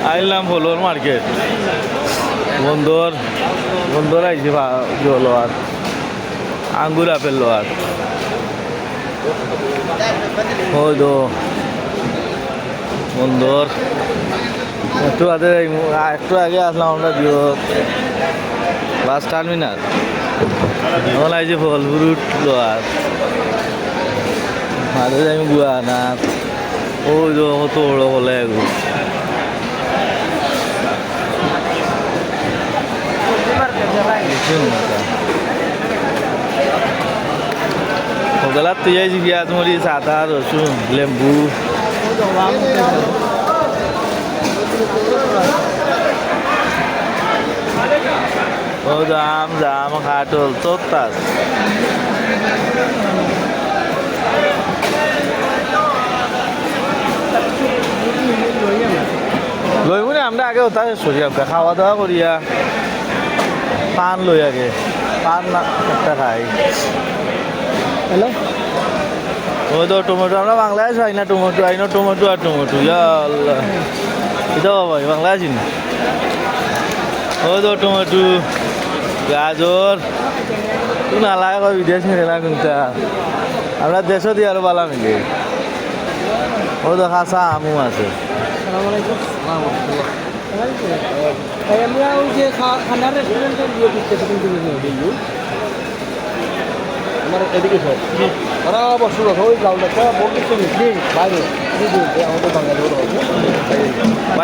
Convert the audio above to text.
আইলাম follower market বন্দর বন্দর আইছি লোয়ার আঙ্গুর আপেল লোয়ার ওই তো বন্দর একটু আগে আসলাম আমরা দিও বাস টার্মিনাল এখন আইছি ফল ফ্রুট লোয়ার মাঝে যাই গুয়ানা ওই তো কত বড় বলে হোটেলার তুই যাইছি পেঁয়াজ মরিচ আদা রসুন লেম্বু ও জাম জাম কাটল তোর লইবনি আমরা আগে ওটা সরিয়া খাওয়া দাওয়া করিয়া পান লই আগে পান না একটা খাই হ্যালো ওই তো টমেটো আমরা বাংলায় খাই না টমেটো আইনো টমেটো আর টমেটো আল্লাহ এটা বাবা বাংলা আছি না ওই তো টমেটো গাজর তুই না লাগে বিদেশ নিয়ে না কিন্তু আমরা দেশও দিয়ে আরো বালা মিলে ওই তো খাসা আমু আছে আমরা ওই যে খানার রেস্টুরেন্টের বিয়ে করতেছে কিন্তু আমার এদিকে সব ওরা বসুর ওই গ্রাউন্ডটা বলতেছে বাইরে আমাদের বাঙালি ভাই